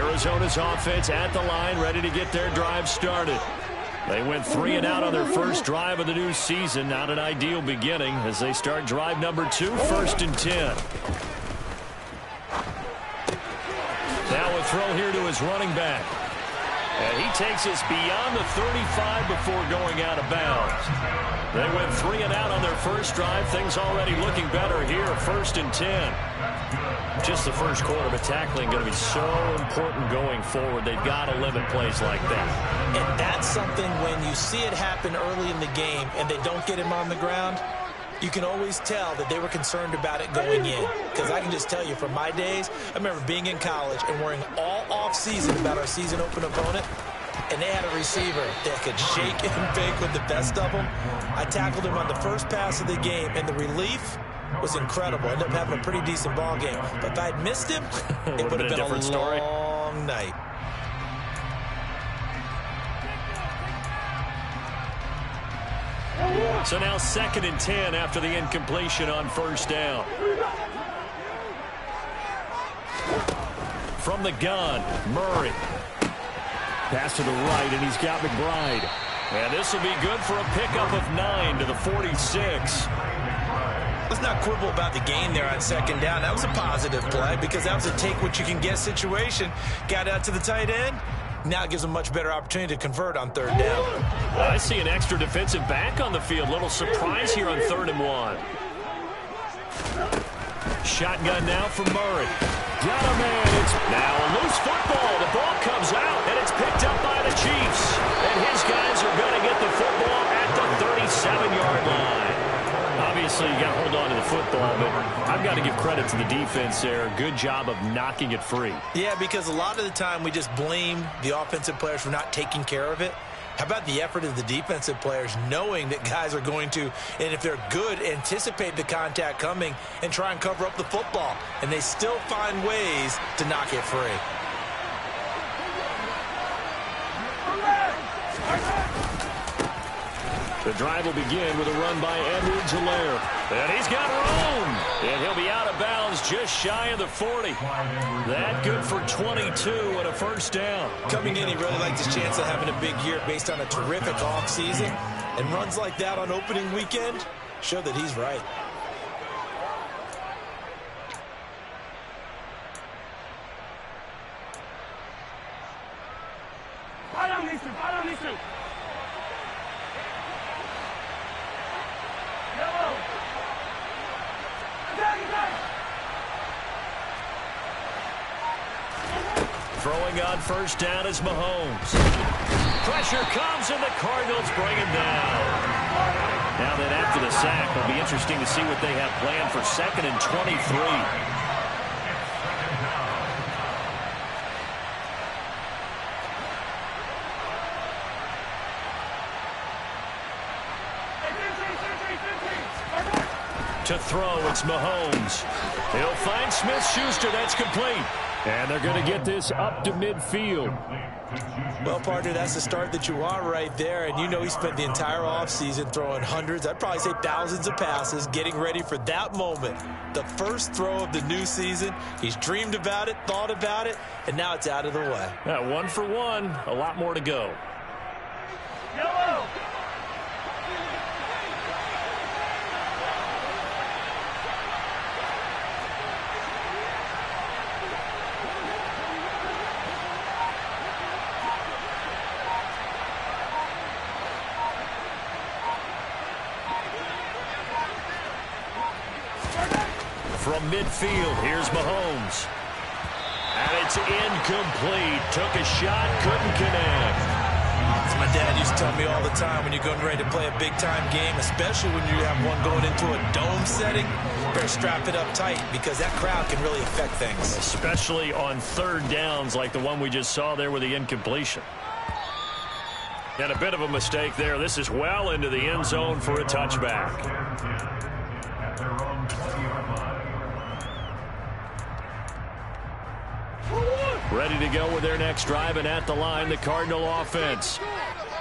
Arizona's offense at the line, ready to get their drive started. They went 3 and out on their first drive of the new season. Not an ideal beginning as they start drive number 2, 1st and 10. Now a throw here to his running back. And he takes us beyond the 35 before going out of bounds. They went 3 and out on their first drive. Things already looking better here, 1st and 10. Just the first quarter, but tackling going to be so important going forward. They've got to limit plays like that. And that's something when you see it happen early in the game and they don't get him on the ground, you can always tell that they were concerned about it going in. Because I can just tell you from my days, I remember being in college and worrying all off-season about our season open opponent. And they had a receiver that could shake and bake with the best of them. I tackled him on the first pass of the game, and the relief was incredible. Ended up having a pretty decent ball game. But if I had missed him, it would have been a long night. So now 2nd and 10 after the incompletion on first down. From the gun, Murray. Pass to the right, and he's got McBride. And this will be good for a pickup of 9 to the 46. Let's not quibble about the gain there on 2nd down. That was a positive play because that was a take-what-you-can-get situation. Got out to the tight end. Now it gives them a much better opportunity to convert on 3rd down. I see an extra defensive back on the field. Little surprise here on 3rd and 1. Shotgun now for Murray. Got a man. It's now a loose football. The ball comes out, and it's picked up by the Chiefs. And his guys are going to get the football at the 37-yard line. Obviously, you got to hold on to the football, but I've got to give credit to the defense there. Good job of knocking it free. Yeah, because a lot of the time we just blame the offensive players for not taking care of it. How about the effort of the defensive players knowing that guys are going to, and if they're good, anticipate the contact coming and try and cover up the football. And they still find ways to knock it free. The drive will begin with a run by Edwards-Helaire. And he's got room. And he'll be out of bounds just shy of the 40. That good for 22 and a first down. Coming in, he really liked his chance of having a big year based on a terrific offseason. And runs like that on opening weekend show that he's right. Throwing on first down is Mahomes. Pressure comes, and the Cardinals bring him down. Now that after the sack, it'll be interesting to see what they have planned for 2nd and 23. To throw, it's Mahomes. He'll find Smith-Schuster. That's complete. And they're going to get this up to midfield. Well, partner, that's the start that you want right there. And you know he spent the entire offseason throwing hundreds, I'd probably say thousands of passes, getting ready for that moment. The first throw of the new season. He's dreamed about it, thought about it, and now it's out of the way. Yeah, 1 for 1. A lot more to go. Yellow. From midfield, here's Mahomes. And it's incomplete. Took a shot, couldn't connect. As my dad used to tell me all the time, when you're going ready to play a big-time game, especially when you have one going into a dome setting, better strap it up tight because that crowd can really affect things. Especially on 3rd downs like the one we just saw there with the incompletion. And a bit of a mistake there. This is well into the end zone for a touchback. Ready to go with their next drive, and at the line, the Cardinal offense.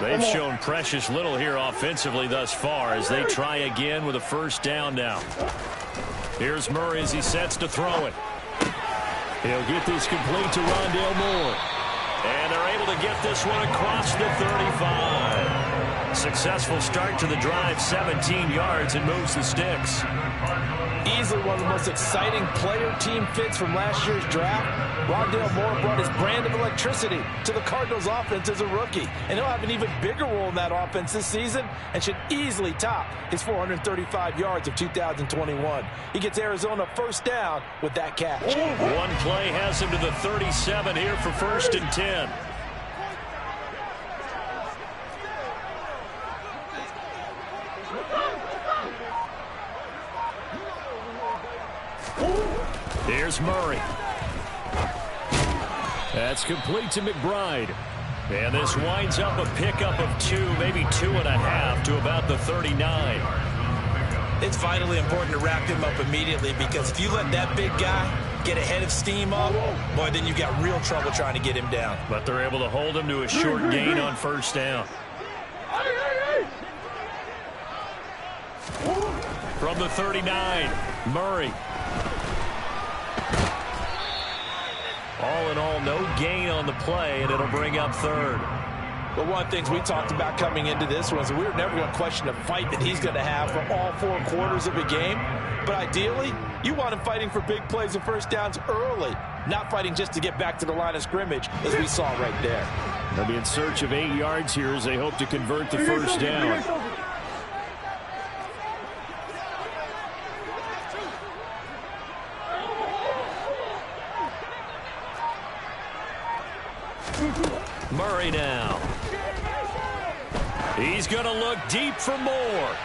They've shown precious little here offensively thus far as they try again with a first down now. Here's Murray as he sets to throw it. He'll get this complete to Rondale Moore. to get this one across the 35. Successful start to the drive, 17 yards, and moves the sticks. Easily one of the most exciting player-team fits from last year's draft. Rondale Moore brought his brand of electricity to the Cardinals offense as a rookie. And he'll have an even bigger role in that offense this season and should easily top his 435 yards of 2021. He gets Arizona first down with that catch. One play has him to the 37 here for 1st and 10. Here's Murray. That's complete to McBride. And this winds up a pickup of 2, maybe 2.5 to about the 39. It's vitally important to wrap him up immediately because if you let that big guy get ahead of steam up, boy, then you've got real trouble trying to get him down. But they're able to hold him to a short gain on 1st down. From the 39, Murray. All in all, no gain on the play, and it'll bring up 3rd. But one of the things we talked about coming into this was we were never going to question the fight that he's going to have for all 4 quarters of a game. But ideally, you want him fighting for big plays and 1st downs early, not fighting just to get back to the line of scrimmage, as we saw right there. They'll be in search of 8 yards here as they hope to convert the 1st down. Murray now. He's going to look deep for more.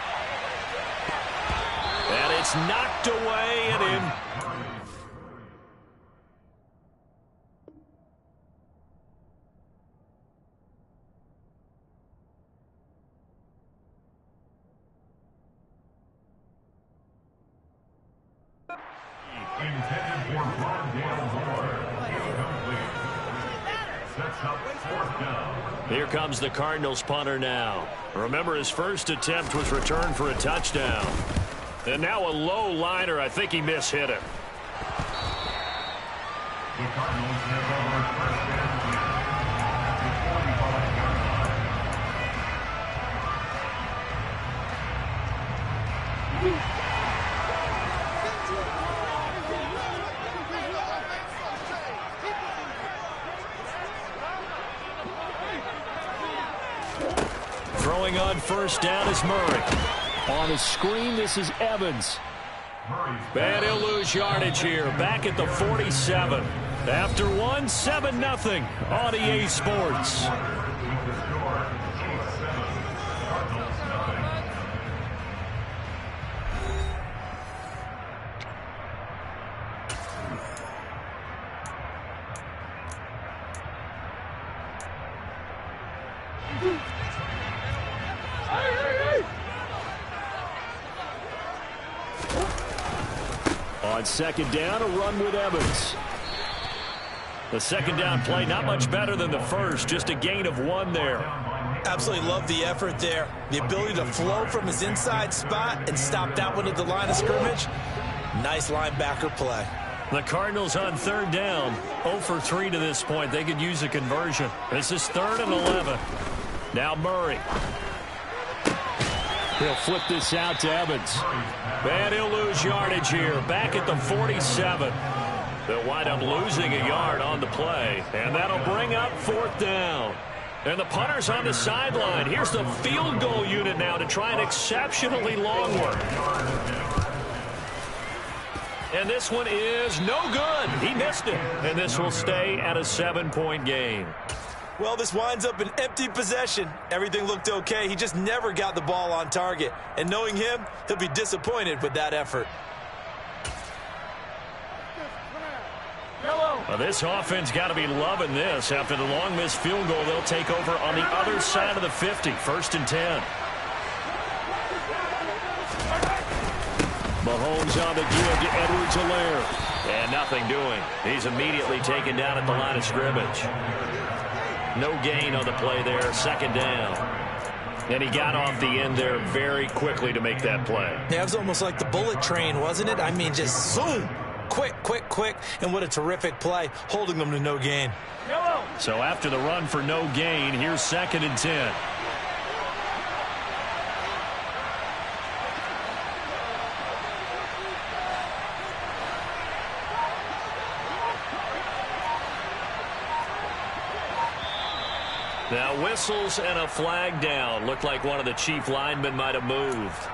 And it's knocked away and in. Intended for Rondale Moore. Sets up 4th down. Here comes the Cardinals punter now. Remember, his first attempt was returned for a touchdown. And now a low liner. I think he mishit it. The Cardinals have over 1st and 10 at the 45-yard line. Throwing on 1st down is Murray. On the screen, this is Evans. And he'll lose yardage here. Back at the 47. After 1, 7-0 on EA Sports. On 2nd down, a run with Evans. The 2nd down play, not much better than the first, just a gain of 1 there. Absolutely love the effort there. The ability to flow from his inside spot and stop that one at the line of scrimmage. Nice linebacker play. The Cardinals on 3rd down, 0 for 3 to this point. They could use a conversion. This is 3rd and 11. Now Murray. He'll flip this out to Evans. And he'll lose yardage here. Back at the 47. They'll wind up losing a yard on the play. And that'll bring up 4th down. And the punter's on the sideline. Here's the field goal unit now to try an exceptionally long one. And this one is no good. He missed it. And this will stay at a 7-point game. Well, this winds up an empty possession. Everything looked okay. He just never got the ball on target. And knowing him, he'll be disappointed with that effort. Well, this offense got to be loving this. After the long missed field goal, they'll take over on the other side of the 50. 1st and 10. Mahomes on the give to Edwards-Helaire. And nothing doing. He's immediately taken down at the line of scrimmage. No gain on the play there. 2nd down. And he got off the end there very quickly to make that play. Yeah, it was almost like the bullet train, wasn't it? I mean, just zoom. Quick, quick, quick. And what a terrific play, holding them to no gain. So after the run for no gain, here's 2nd and 10. Now whistles and a flag down. Looked like one of the chief linemen might have moved.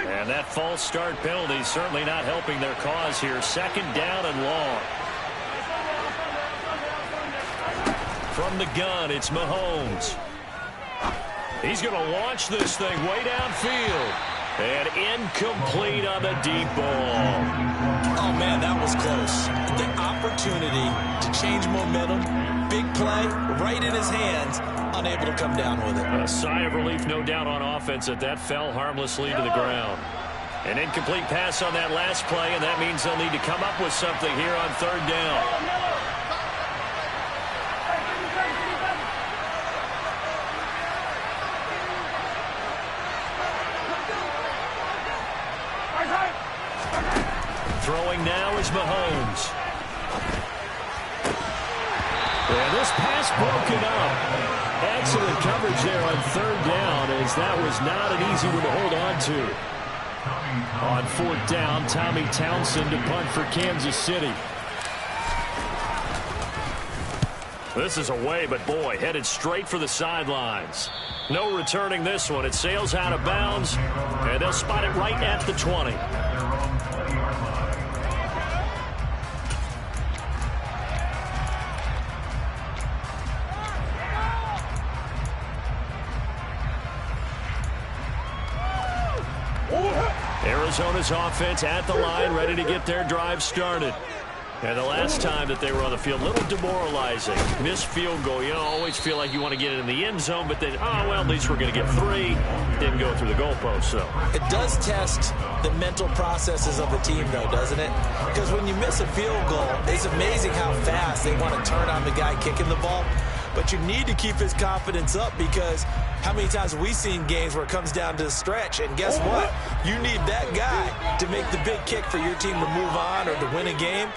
And that false start penalty certainly not helping their cause here. 2nd down and long. From the gun, it's Mahomes. He's going to launch this thing way downfield. And incomplete on the deep ball. Oh, man, that was close. The opportunity to change momentum, big play, right in his hands, unable to come down with it. A sigh of relief, no doubt, on offense that fell harmlessly to the ground. An incomplete pass on that last play, and that means they'll need to come up with something here on 3rd down. Throwing now is Mahomes. And this pass broken up. Excellent coverage there on 3rd down, as that was not an easy one to hold on to. On 4th down, Tommy Townsend to punt for Kansas City. This is away, but boy, headed straight for the sidelines. No returning this one. It sails out of bounds, and they'll spot it right at the 20. Arizona's offense at the line, ready to get their drive started. And the last time that they were on the field, a little demoralizing. Missed field goal. You always feel like you want to get it in the end zone, but then, oh, well, at least we're going to get 3. Didn't go through the goalpost, so. It does test the mental processes of the team, though, doesn't it? Because when you miss a field goal, it's amazing how fast they want to turn on the guy kicking the ball. But you need to keep his confidence up, because how many times have we seen games where it comes down to the stretch, and guess what? You need that guy to make the big kick for your team to move on or to win a game.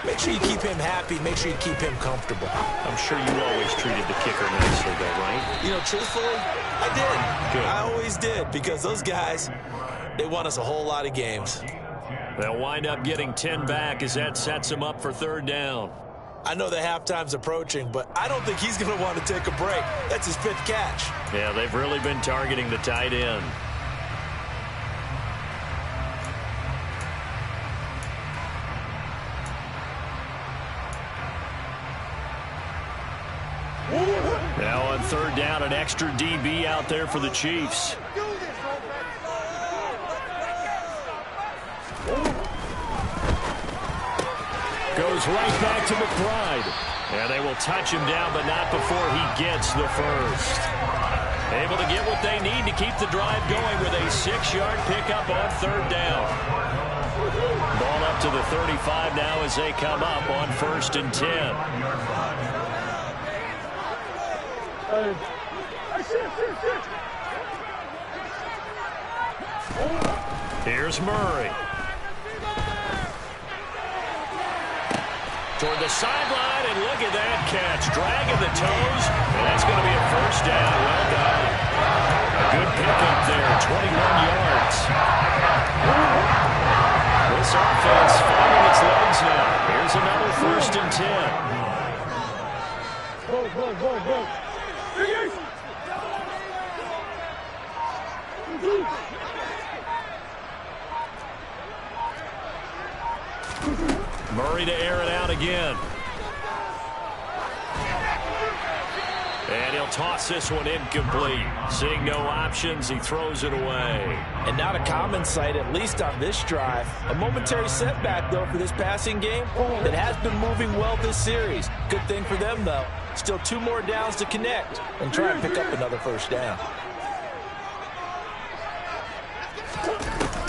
Make sure you keep him happy. Make sure you keep him comfortable. I'm sure you always treated the kicker nicely, though, right? You know, truthfully, I did. Good. I always did, because those guys, they won us a whole lot of games. They'll wind up getting 10 back as that sets them up for 3rd down. I know the halftime's approaching, but I don't think he's going to want to take a break. That's his 5th catch. Yeah, they've really been targeting the tight end. Now on 3rd down, an extra DB out there for the Chiefs. Goes right back to McBride. And they will touch him down, but not before he gets the first. Able to get what they need to keep the drive going with a 6-yard pickup on 3rd down. Ball up to the 35 now as they come up on 1st and 10. Here's Murray. Toward the sideline, and look at that catch. Dragging the toes, and that's going to be a 1st down. Well done. A good pickup there, 21 yards. This offense finding its legs now. Here's another 1st and 10. Go. Murray to air it out again. And he'll toss this one incomplete. Seeing no options, he throws it away. And not a common sight, at least on this drive. A momentary setback, though, for this passing game that has been moving well this series. Good thing for them, though. Still 2 more downs to connect and try and pick up another 1st down.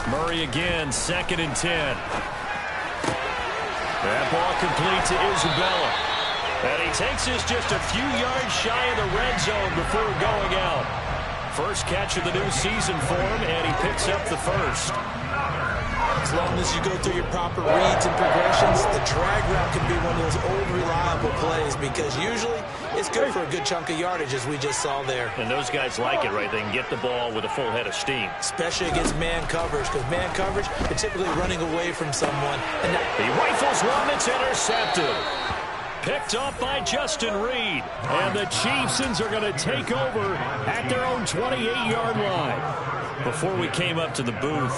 Murray again, 2nd and 10. That ball complete to Isabella. And he takes this just a few yards shy of the red zone before going out. First catch of the new season for him, and he picks up the first. As long as you go through your proper reads and progressions, the drag route can be one of those old reliable plays because usually it's good for a good chunk of yardage, as we just saw there. And those guys like it, right? They can get the ball with a full head of steam. Especially against man coverage, because man coverage, they're typically running away from someone. And he rifles one that's intercepted. Picked off by Justin Reed. And the Chiefs are going to take over at their own 28-yard line. Before we came up to the booth,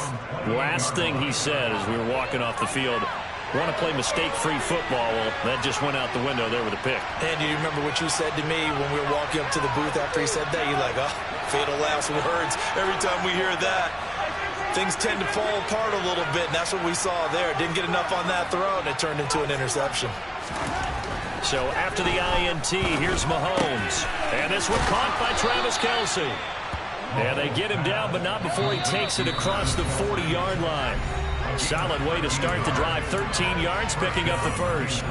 last thing he said as we were walking off the field, want to play mistake-free football. Well, that just went out the window there with a pick. And do you remember what you said to me when we were walking up to the booth after he said that? You're like, oh, fatal last words. Every time we hear that, things tend to fall apart a little bit, and that's what we saw there. Didn't get enough on that throw, and it turned into an interception. So after the INT, here's Mahomes. And this one caught by Travis Kelce. And they get him down, but not before he takes it across the 40-yard line. Solid way to start the drive. 13 yards, picking up the first.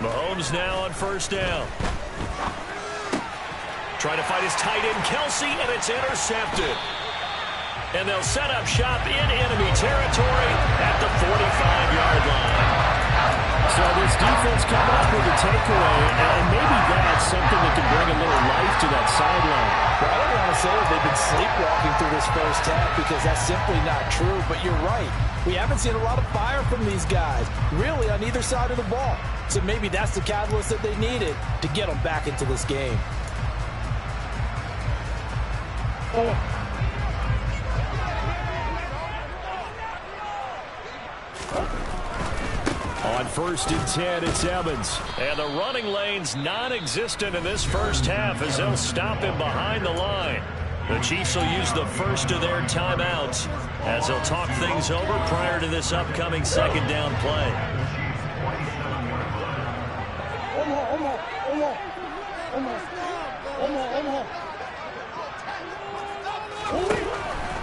Mahomes now on first down. Trying to find his tight end, Kelce, and it's intercepted. And they'll set up shop in enemy territory at the 45-yard line. So this defense coming up with a takeaway, and maybe that's something that can bring a little life to that sideline. Well, I don't want to say that they've been sleepwalking through this first half because that's simply not true, but you're right. We haven't seen a lot of fire from these guys, really on either side of the ball. So maybe that's the catalyst that they needed to get them back into this game. On 1st and 10, it's Evans. And the running lane's non-existent in this first half as they'll stop him behind the line. The Chiefs will use the first of their timeouts as they'll talk things over prior to this upcoming second down play.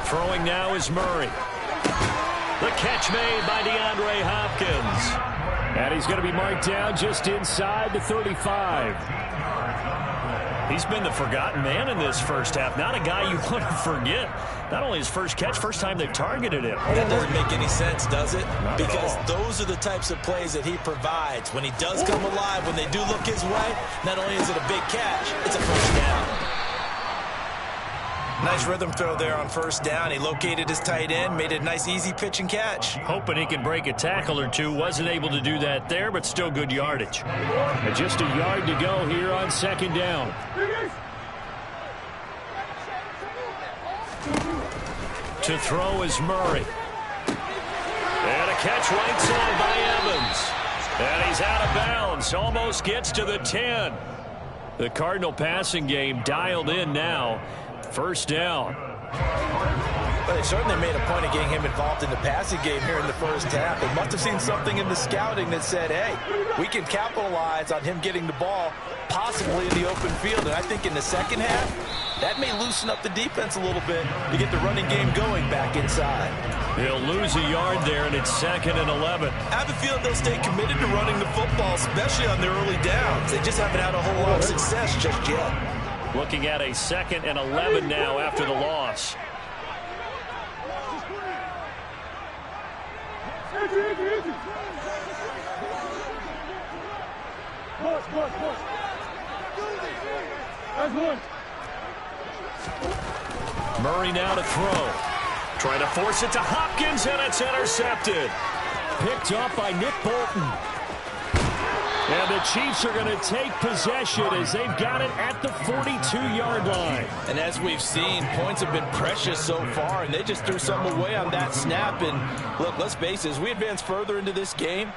Throwing now is Murray. The catch made by DeAndre Hopkins. And he's going to be marked down just inside the 35. He's been the forgotten man in this first half. Not a guy you want to forget. Not only his first catch, first time they've targeted him. That doesn't make any sense, does it? Because those are the types of plays that he provides. When he does come alive, when they do look his way, not only is it a big catch, it's a first down. Nice rhythm throw there on first down. He located his tight end, made it a nice, easy pitch and catch. Hoping he can break a tackle or two. Wasn't able to do that there, but still good yardage. And just a yard to go here on second down. To throw is Murray. And a catch right side by Evans. And he's out of bounds. Almost gets to the 10. The Cardinal passing game dialed in now. First down. But they certainly made a point of getting him involved in the passing game here in the first half. They must have seen something in the scouting that said, hey, we can capitalize on him getting the ball possibly in the open field. And I think in the second half, that may loosen up the defense a little bit to get the running game going back inside. He'll lose a yard there, and it's 2nd and 11. I have a feeling they'll stay committed to running the football, especially on their early downs. They just haven't had a whole lot of success just yet. Looking at a 2nd and 11 now after the loss. Murray now to throw. Trying to force it to Hopkins, and it's intercepted. Picked off by Nick Bolton. And the Chiefs are going to take possession as they've got it at the 42-yard line. And as we've seen, points have been precious so far, and they just threw something away on that snap. And look, let's face it, as we advance further into this game,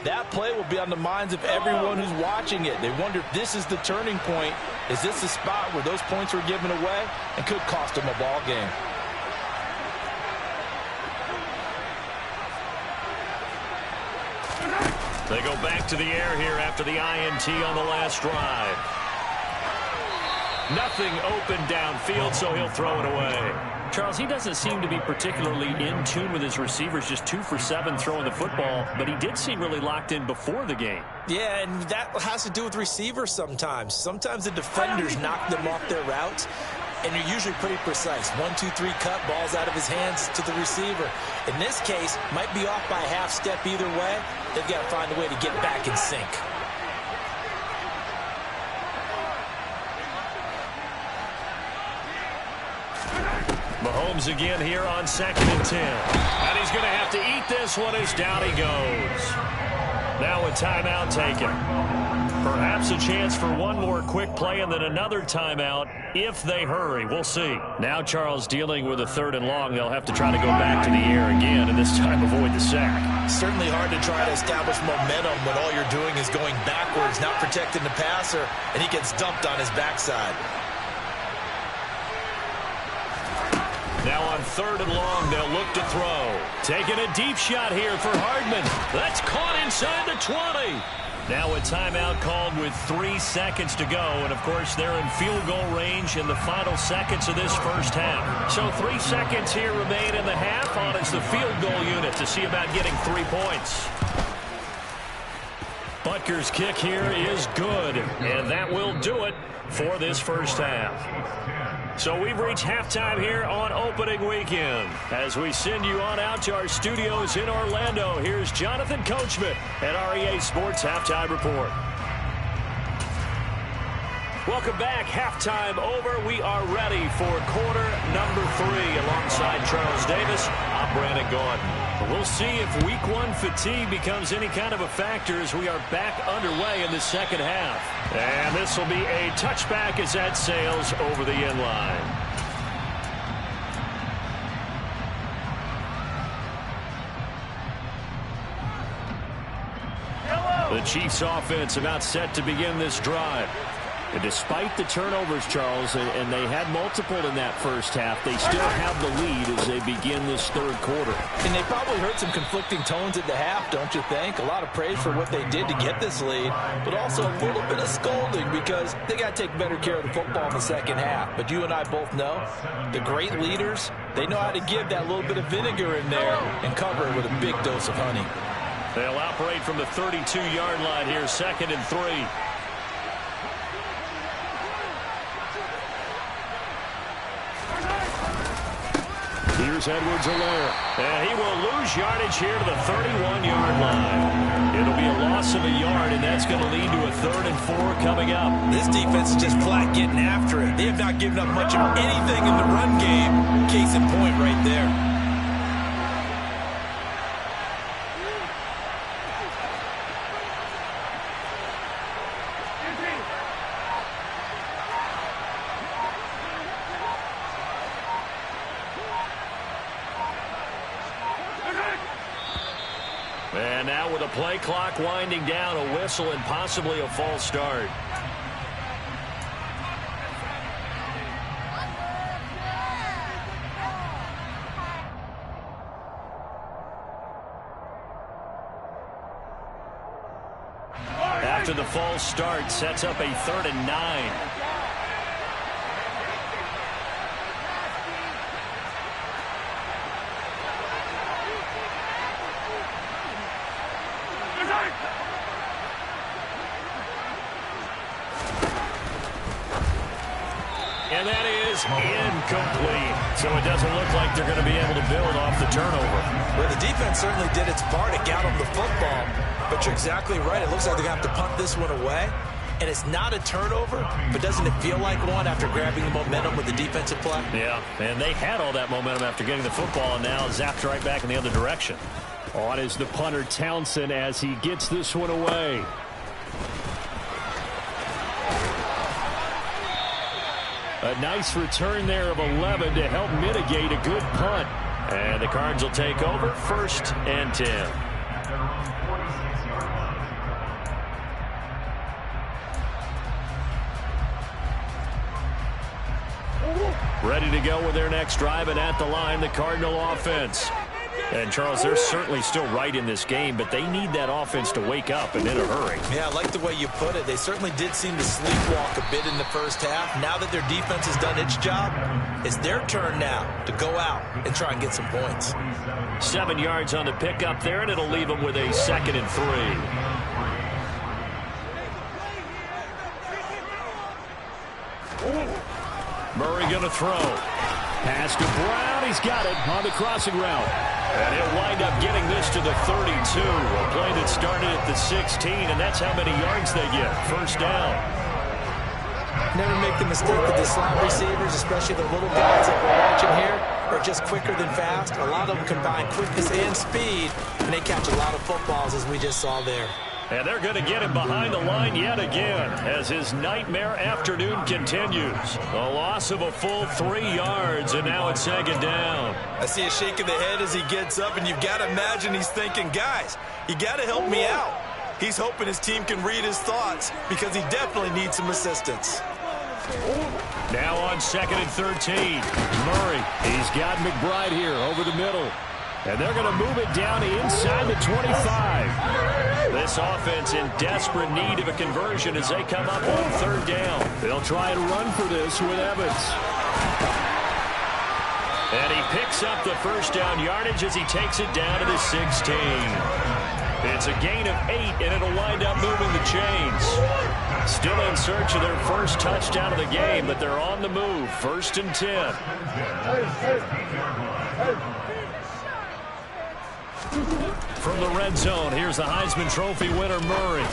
that play will be on the minds of everyone who's watching it. They wonder if this is the turning point. Is this the spot where those points were given away and could cost them a ball game? They go back to the air here after the INT on the last drive. Nothing open downfield, so he'll throw it away. Charles, he doesn't seem to be particularly in tune with his receivers, just 2 for 7 throwing the football, but he did seem really locked in before the game. Yeah, and that has to do with receivers sometimes. Sometimes the defenders knock them off their routes, and you're usually pretty precise. 1, 2, 3 cut, balls out of his hands to the receiver. In this case, might be off by a half step either way. They've got to find a way to get back in sync. Mahomes again here on 2nd and 10. And he's going to have to eat this one as down he goes. Now a timeout taken. Perhaps a chance for one more quick play and then another timeout if they hurry. We'll see. Now Charles dealing with a 3rd and long. They'll have to try to go back to the air again and this time avoid the sack. Certainly hard to try to establish momentum when all you're doing is going backwards, not protecting the passer, and he gets dumped on his backside. Now on 3rd and long, they'll look to throw. Taking a deep shot here for Hardman. That's caught inside the 20. Now a timeout called with 3 seconds to go. And, of course, they're in field goal range in the final seconds of this first half. So 3 seconds here remain in the half. On it's the field goal unit to see about getting 3 points. Butker's kick here is good. And that will do it for this first half. So we've reached halftime here on opening weekend. As we send you on out to our studios in Orlando, here's Jonathan Coachman at REA Sports Halftime Report. Welcome back. Halftime over. We are ready for quarter number 3. Alongside Charles Davis, I'm Brandon Gordon. We'll see if week 1 fatigue becomes any kind of a factor as we are back underway in the second half. And this will be a touchback as that sails over the end line. The Chiefs offense about set to begin this drive. And despite the turnovers, Charles, and they had multiple in that first half, they still have the lead as they begin this 3rd quarter. And they probably heard some conflicting tones at the half, don't you think? A lot of praise for what they did to get this lead, but also a little bit of scolding because they got to take better care of the football in the second half. But you and I both know the great leaders, they know how to give that little bit of vinegar in there and cover it with a big dose of honey. They'll operate from the 32-yard line here, 2nd and 3. Here's Edwards-Helaire. And he will lose yardage here to the 31-yard line. It'll be a loss of a yard, and that's going to lead to a 3rd and 4 coming up. This defense is just flat getting after it. They have not given up much of anything in the run game. Case in point right there. And now with a play clock winding down, a whistle and possibly a false start. After the false start, sets up a 3rd and 9. And that is incomplete. So it doesn't look like they're going to be able to build off the turnover. Well, the defense certainly did its part. It got them the football. But you're exactly right. It looks like they're going to have to punt this one away. And it's not a turnover, but doesn't it feel like one after grabbing the momentum with the defensive play? Yeah, and they had all that momentum after getting the football, and now zapped right back in the other direction. On is the punter Townsend as he gets this one away. A nice return there of 11 to help mitigate a good punt. And the Cards will take over 1st and 10. Ready to go with their next drive, and at the line, the Cardinal offense. And, Charles, they're certainly still right in this game, but they need that offense to wake up and in a hurry. Yeah, I like the way you put it. They certainly did seem to sleepwalk a bit in the first half. Now that their defense has done its job, it's their turn now to go out and try and get some points. 7 yards on the pickup there, and it'll leave them with a 2nd and 3. Murray going to throw. Pass to Brown. He's got it on the crossing route. And he'll wind up getting this to the 32. A play that started at the 16, and that's how many yards they get. First down. Never make the mistake that the slot receivers, especially the little guys that we're watching here, are just quicker than fast. A lot of them combine quickness and speed, and they catch a lot of footballs, as we just saw there. And they're going to get him behind the line yet again as his nightmare afternoon continues. A loss of a full 3 yards, and now it's 2nd down. I see a shake of the head as he gets up, and you've got to imagine he's thinking, guys, you got to help me out. He's hoping his team can read his thoughts because he definitely needs some assistance. Now on 2nd and 13. Murray, he's got McBride here over the middle. And they're going to move it down inside the 25. This offense in desperate need of a conversion as they come up on 3rd down. They'll try and run for this with Evans. And he picks up the first down yardage as he takes it down to the 16. It's a gain of 8, and it'll wind up moving the chains. Still in search of their first touchdown of the game, but they're on the move. 1st and 10. From the red zone, here's the Heisman Trophy winner, Murray.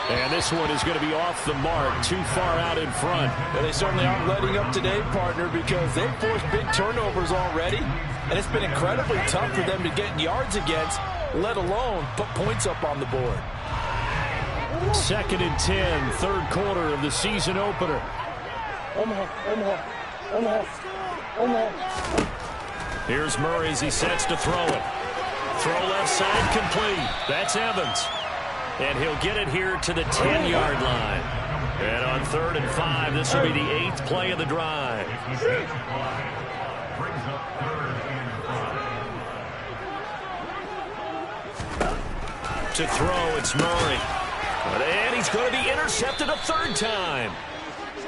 And this one is going to be off the mark, too far out in front. Well, they certainly aren't letting up today, partner, because they've forced big turnovers already, and it's been incredibly tough for them to get yards against, let alone put points up on the board. 2nd and 10, 3rd quarter of the season opener. Here's Murray as he sets to throw it. Throw left side complete. That's Evans. And he'll get it here to the 10-yard line. And on 3rd and 5, this will be the 8th play of the drive. To throw, it's Murray. And he's going to be intercepted a 3rd time.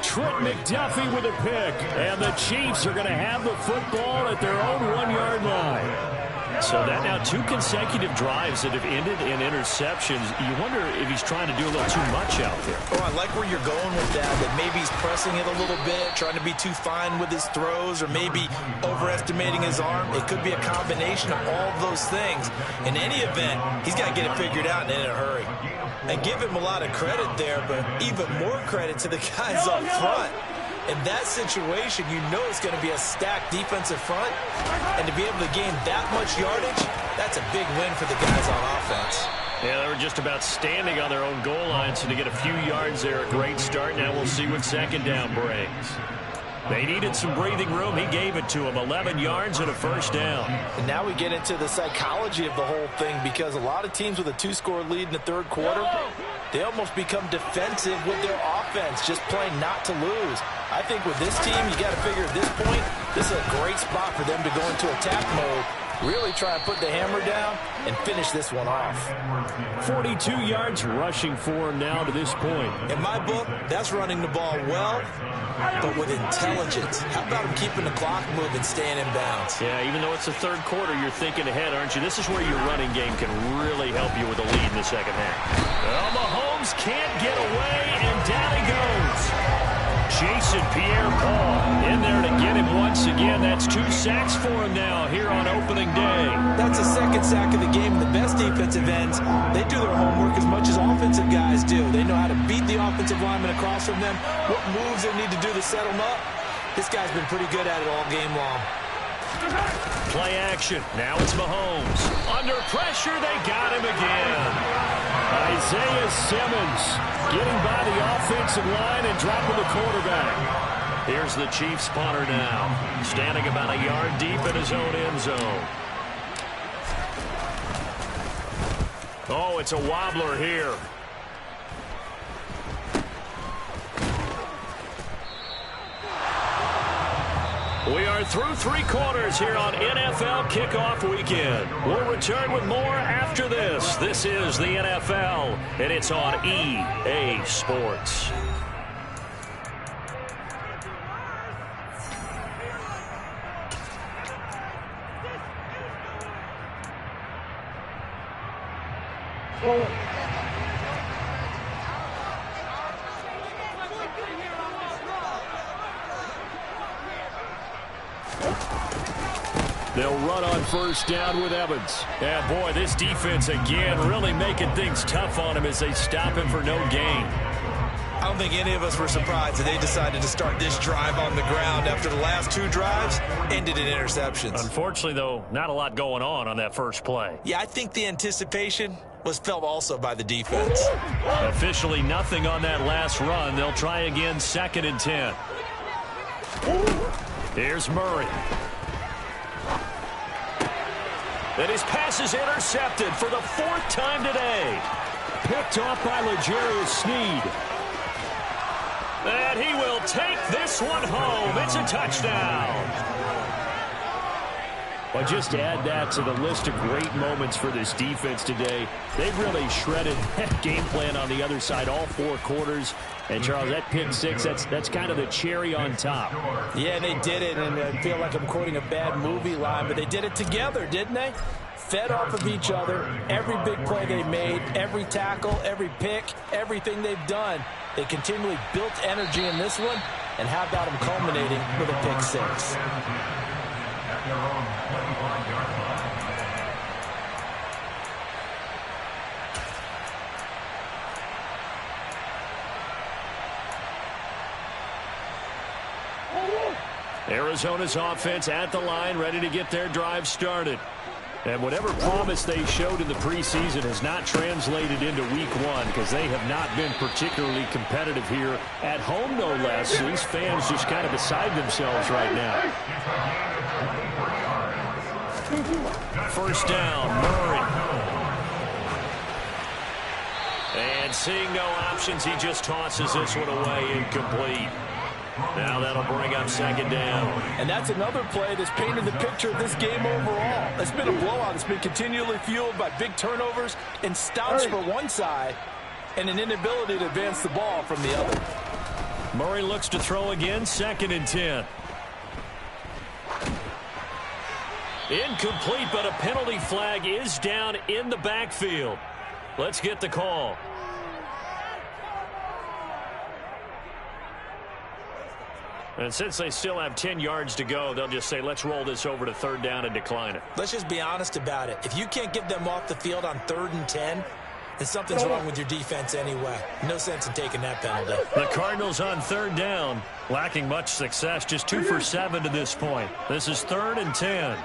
Trent McDuffie with a pick. And the Chiefs are going to have the football at their own 1-yard line. So that now 2 consecutive drives that have ended in interceptions. You wonder if he's trying to do a little too much out there. Oh, I like where you're going with that maybe he's pressing it a little bit, trying to be too fine with his throws, or maybe overestimating his arm. It could be a combination of all of those things. In any event, he's got to get it figured out and in a hurry. And give him a lot of credit there, but even more credit to the guys up front. In that situation, you know it's going to be a stacked defensive front. And to be able to gain that much yardage, that's a big win for the guys on offense. Yeah, they were just about standing on their own goal line, so to get a few yards there, a great start. Now we'll see what 2nd down brings. They needed some breathing room. He gave it to them. 11 yards and a 1st down. And now we get into the psychology of the whole thing, because a lot of teams with a 2-score lead in the 3rd quarter, they almost become defensive with their offense, just playing not to lose. I think with this team, you got to figure at this point, this is a great spot for them to go into attack mode, really try and put the hammer down and finish this one off. 42 yards rushing for him now to this point. In my book, that's running the ball well, but with intelligence. How about him keeping the clock moving, staying in bounds? Yeah, even though it's the 3rd quarter, you're thinking ahead, aren't you? This is where your running game can really help you with a lead in the 2nd half. Well, Mahomes can't get away, and down he goes. Jason Pierre-Paul in there to get him once again. That's 2 sacks for him now here on opening day. That's a 2nd sack of the game. The best defensive ends, they do their homework as much as offensive guys do. They know how to beat the offensive lineman across from them, what moves they need to do to set them up. This guy's been pretty good at it all game long. Play action. Now it's Mahomes. Under pressure, they got him again. Isaiah Simmons getting by the offensive line and dropping the quarterback. Here's the Chiefs punter now, standing about a yard deep in his own end zone. Oh, it's a wobbler here. We're through three quarters here on NFL Kickoff Weekend. We'll return with more after this. This is the NFL, and it's on EA Sports. They'll run on first down with Evans. And, boy, this defense, again, really making things tough on him as they stop him for no gain. I don't think any of us were surprised that they decided to start this drive on the ground after the last two drives ended in interceptions. Unfortunately, though, not a lot going on that first play. Yeah, I think the anticipation was felt also by the defense. Officially nothing on that last run. They'll try again, 2nd and 10. Here's Murray. And his pass is intercepted for the 4th time today. Picked off by L'Jarius Sneed. And he will take this one home. It's a touchdown. Well, just to add that to the list of great moments for this defense today, they've really shredded that game plan on the other side all 4 quarters. And, Charles, that pick six, that's kind of the cherry on top. Yeah, they did it, and I feel like I'm quoting a bad movie line, but they did it together, didn't they? Fed off of each other, every big play they made, every tackle, every pick, everything they've done. They continually built energy in this one, and how about them culminating with a pick six? Arizona's offense at the line, ready to get their drive started. And whatever promise they showed in the preseason has not translated into week 1 because they have not been particularly competitive here at home, no less. These fans just kind of beside themselves right now. First down, Murray. And seeing no options, he just tosses this one away, incomplete. Now that'll bring up 2nd down. And that's another play that's painted the picture of this game overall. It's been a blowout. It's been continually fueled by big turnovers and stops for one side and an inability to advance the ball from the other. Murray looks to throw again, 2nd and 10. Incomplete, but a penalty flag is down in the backfield. Let's get the call. And since they still have 10 yards to go, they'll just say, let's roll this over to 3rd down and decline it. Let's just be honest about it. If you can't get them off the field on 3rd and 10, then something's wrong with your defense anyway. No sense in taking that penalty. The Cardinals on 3rd down, lacking much success, just 2 for 7 to this point. This is 3rd and 10.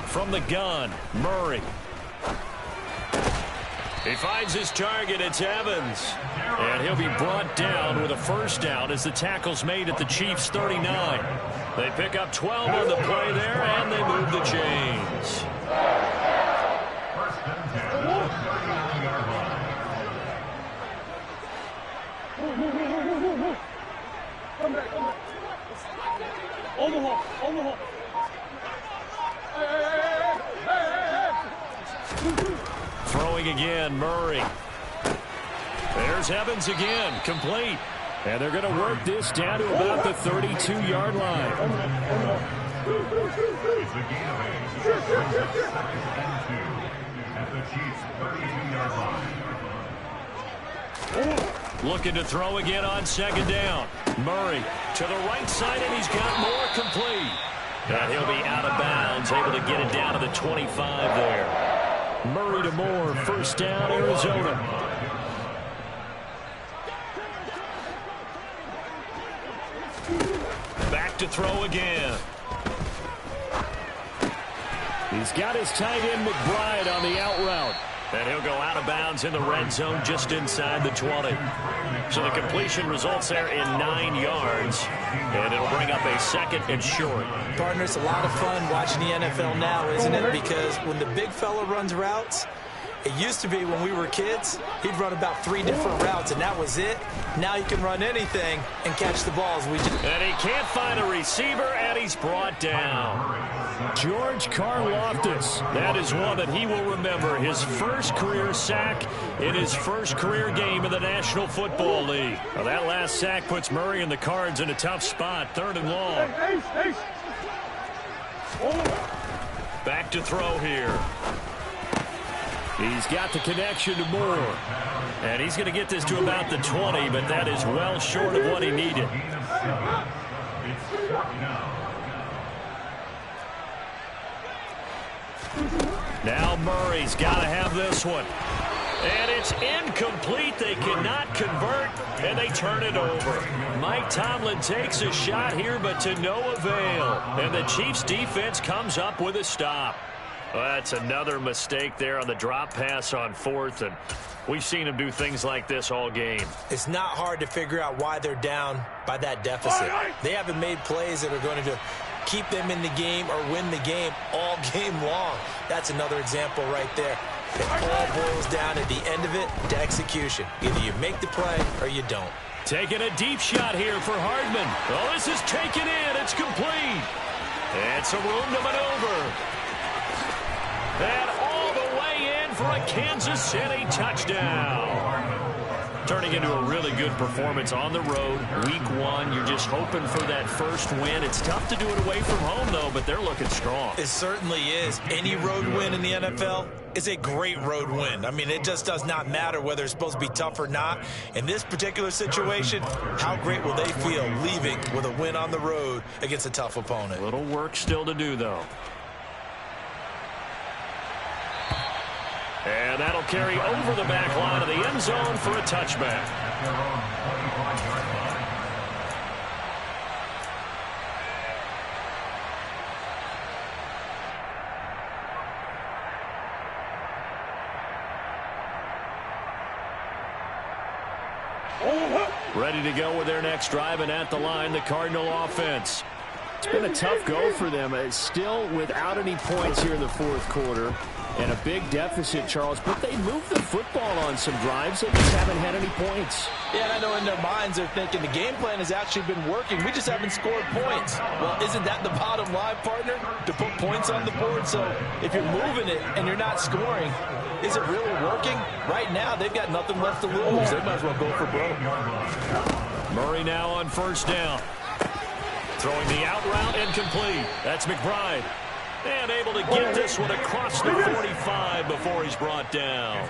From the gun, Murray. He finds his target. It's Evans. And he'll be brought down with a 1st down as the tackle's made at the Chiefs' 39. They pick up 12 on the play there, and they move the chains. Throwing again, Murray. There's Evans again, complete. And they're going to work this down to about the 32-yard line. It's a gain of 8. At the Chiefs' 32-yard line. Looking to throw again on 2nd down. Murray to the right side, and he's got more, complete. And he'll be out of bounds, able to get it down to the 25 there. Murray to Moore, 1st down, Arizona. Back to throw again. He's got his tight end McBride on the out route. And he'll go out of bounds in the red zone just inside the 20. So the completion results there in 9 yards. And it'll bring up a 2nd and short. Partner, it's a lot of fun watching the NFL now, isn't it? Because when the big fella runs routes, It used to be when we were kids, he'd run about 3 different routes, and that was it. Now he can run anything and catch the balls. And he can't find a receiver, and he's brought down. George Karlaftis. That is one that he will remember. His first career sack in his first career game in the National Football League. Well, that last sack puts Murray and the Cards in a tough spot. 3rd and long. Back to throw here. He's got the connection to Moore. And he's going to get this to about the 20, but that is well short of what he needed. Now Murray's got to have this one. And it's incomplete. They cannot convert, and they turn it over. Mike Tomlin takes a shot here, but to no avail. And the Chiefs' defense comes up with a stop. Well, that's another mistake there on the drop pass on 4th, and we've seen him do things like this all game. It's not hard to figure out why they're down by that deficit. They haven't made plays that are going to keep them in the game or win the game all game long. That's another example right there. It all boils down at the end of it to execution. Either you make the play or you don't. Taking a deep shot here for Hardman. Oh, this is taken in. It's complete. It's a room to maneuver. And all the way in for a Kansas City touchdown. Turning into a really good performance on the road. Week 1, you're just hoping for that first win. It's tough to do it away from home, though, but they're looking strong. It certainly is. Any road win in the NFL is a great road win. I mean, it just does not matter whether it's supposed to be tough or not. In this particular situation, how great will they feel leaving with a win on the road against a tough opponent? Little work still to do, though. And that'll carry over the back line of the end zone for a touchback. Ready to go with their next drive, and at the line, the Cardinal offense. It's been a tough go for them. It's still without any points here in the 4th quarter. And a big deficit, Charles, but they moved the football on some drives. They just haven't had any points. Yeah, and I know in their minds they're thinking the game plan has actually been working. We just haven't scored points. Well, isn't that the bottom line, partner? To put points on the board? So if you're moving it and you're not scoring, is it really working? Right now, they've got nothing left to lose. They might as well go for broke. Murray now on 1st down. Throwing the out route incomplete. That's McBride. And able to get this one across the 45 before he's brought down.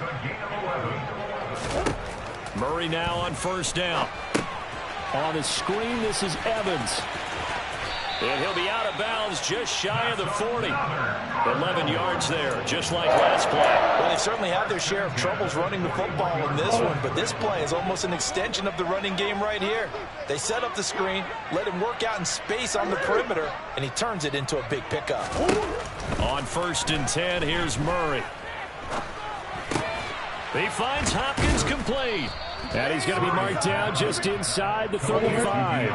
Murray now on 1st down. On the screen, this is Evans. And he'll be out of bounds just shy of the 40. 11 yards there, just like last play. Well, they certainly have their share of troubles running the football in this one, but this play is almost an extension of the running game right here. They set up the screen, let him work out in space on the perimeter, and he turns it into a big pickup. On 1st and 10, here's Murray. He finds Hopkins complete. And he's going to be marked down just inside the 35.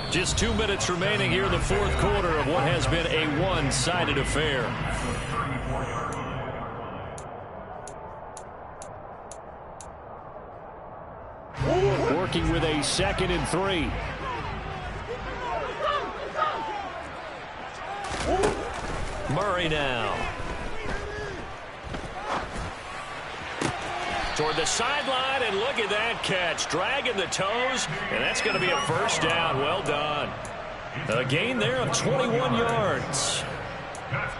Just 2 minutes remaining here in the 4th quarter of what has been a one-sided affair. Working with a 2nd and 3. Murray now. Toward the sideline, and look at that catch. Dragging the toes, and that's going to be a 1st down. Well done. A gain there of 21 yards.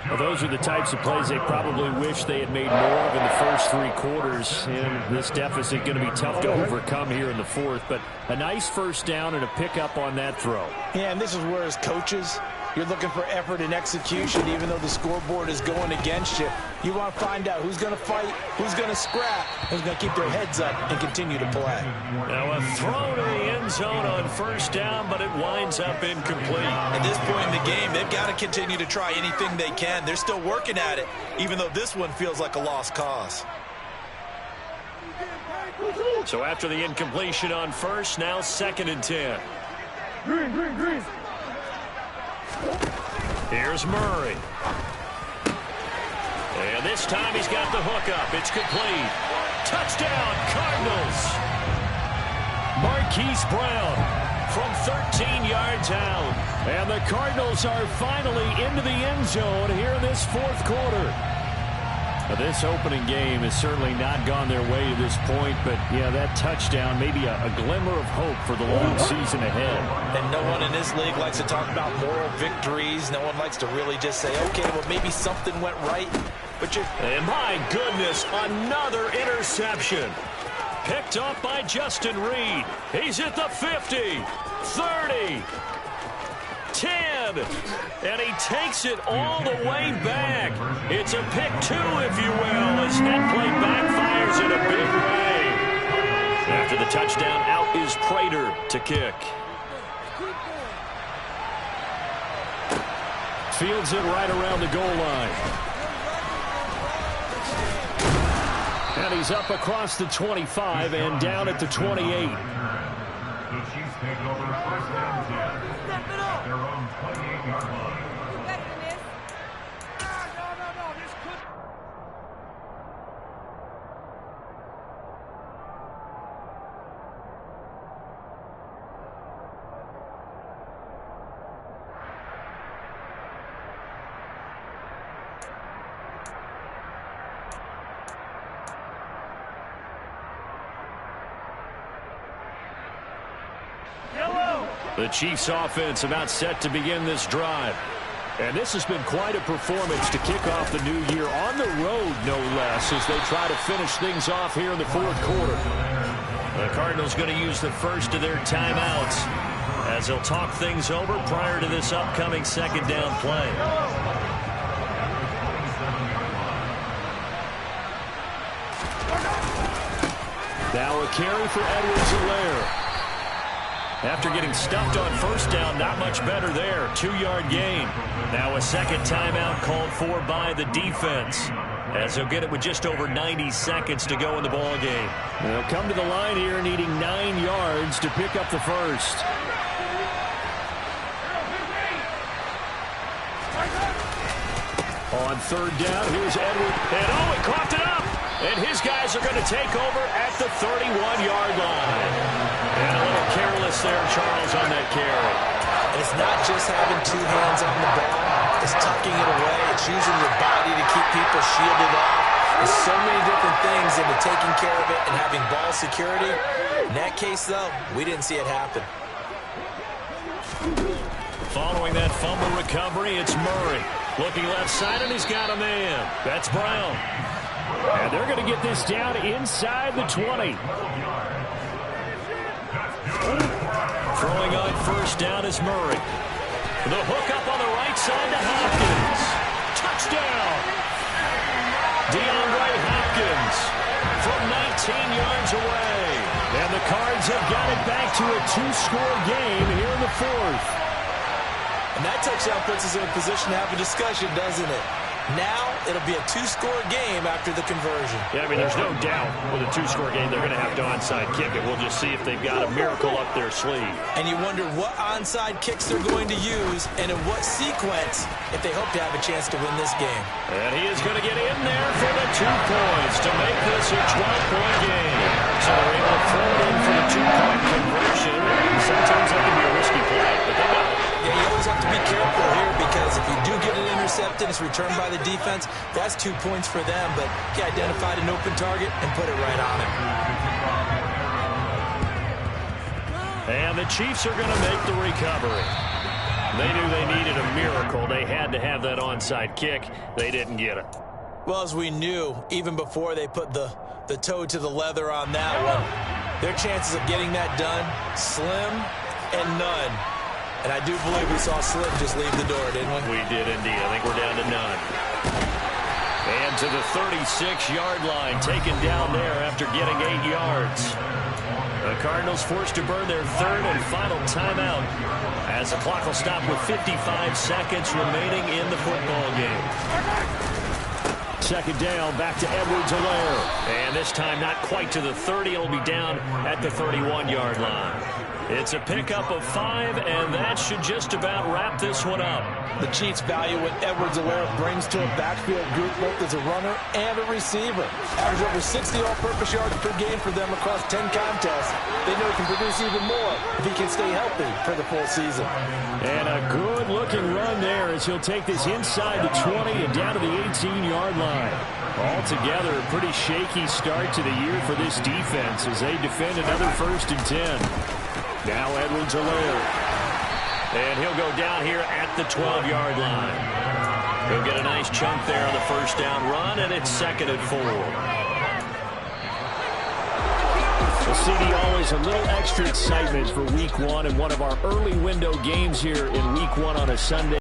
Well, those are the types of plays they probably wish they had made more of in the first 3 quarters. And this deficit going to be tough to overcome here in the 4th. But a nice 1st down and a pickup on that throw. Yeah, and this is where as coaches, you're looking for effort and execution, even though the scoreboard is going against you. You want to find out who's going to fight, who's going to scrap, who's going to keep their heads up and continue to play. Now a throw to the end zone on 1st down, but it winds up incomplete. At this point in the game, they've got to continue to try anything they can. They're still working at it, even though this one feels like a lost cause. So after the incompletion on 1st, now 2nd and 10. Green. Here's Murray. And this time he's got the hook up. It's complete. Touchdown, Cardinals. Marquise Brown from 13 yards out. And the Cardinals are finally into the end zone here in this fourth quarter. This opening game has certainly not gone their way to this point, but, yeah, that touchdown, maybe a glimmer of hope for the long season ahead. And no one in this league likes to talk about moral victories. No one likes to really just say, okay, well, maybe something went right. But and my goodness, another interception. Picked up by Justin Reed. He's at the 50, 30, 10, and he takes it all the way back. It's a pick two, if you will, as that play backfires in a big way. After the touchdown, out is Prater to kick. Fields it right around the goal line. And he's up across the 25 and down at the 28. The Chiefs take over first and 10 at their own 28-yard line. The Chiefs offense about set to begin this drive. And this has been quite a performance to kick off the new year on the road, no less, as they try to finish things off here in the fourth quarter. The Cardinals going to use the first of their timeouts as they'll talk things over prior to this upcoming second down play. Now a carry for Edwards-Helaire. After getting stuffed on first down, not much better there. 2-yard gain. Now a second timeout called for by the defense, as they'll get it with just over 90 seconds to go in the ball game. They'll come to the line here needing 9 yards to pick up the first. On third down, here's Edwards. And he coughed it up. And his guys are going to take over at the 31-yard line. And a little careless there, Charles, on that carry. And it's not just having two hands on the ball. It's tucking it away. It's using your body to keep people shielded off. There's so many different things into taking care of it and having ball security. In that case, though, we didn't see it happen. Following that fumble recovery, it's Murray. Looking left side, and he's got a man. That's Brown. And they're going to get this down inside the 20. Throwing on first down is Murray. The hook up on the right side to Hopkins. Touchdown! DeAndre Hopkins from 19 yards away. And the Cards have got it back to a 2-score game here in the fourth. And that touchdown puts us in a position to have a discussion, doesn't it? Now it'll be a 2-score game after the conversion. Yeah, I mean, there's no doubt with a 2-score game they're going to have to onside kick it. We'll just see if they've got a miracle up their sleeve. And you wonder what onside kicks they're going to use and in what sequence if they hope to have a chance to win this game. And he is going to get in there for the 2 points to make this a 12-point game. So they're able to throw it in for the 2-point conversion. Sometimes that can be a risky play, but they got it. Yeah, you always have to be careful here because if you do get it intercepted, it's returned by the defense. That's 2 points for them, but he identified an open target and put it right on it. And the Chiefs are going to make the recovery. They knew they needed a miracle. They had to have that onside kick. They didn't get it. Well, as we knew, even before they put the toe to the leather on that one, their chances of getting that done, slim and none. And I do believe we saw Slim just leave the door, didn't we? We did indeed. I think we're down to none. And to the 36-yard line, taken down there after getting 8 yards. The Cardinals forced to burn their third and final timeout as the clock will stop with 55 seconds remaining in the football game. second down. Back to Edwards-Helaire. And this time not quite to the 30. It'll be down at the 31-yard line. It's a pickup of 5, and that should just about wrap this one up. The Chiefs value what Edwards-Helaire brings to a backfield group, both as a runner and a receiver. Average over 60 all-purpose yards per game for them across 10 contests. They know he can produce even more if he can stay healthy for the full season. And a good-looking run there as he'll take this inside the 20 and down to the 18-yard line. Altogether, a pretty shaky start to the year for this defense as they defend another 1st and 10. Now Edwards-Helaire. And he'll go down here at the 12-yard line. He'll get a nice chunk there on the first down run, and it's 2nd and 4. Well, CD, always a little extra excitement for Week 1 and one of our early window games here in Week 1 on a Sunday.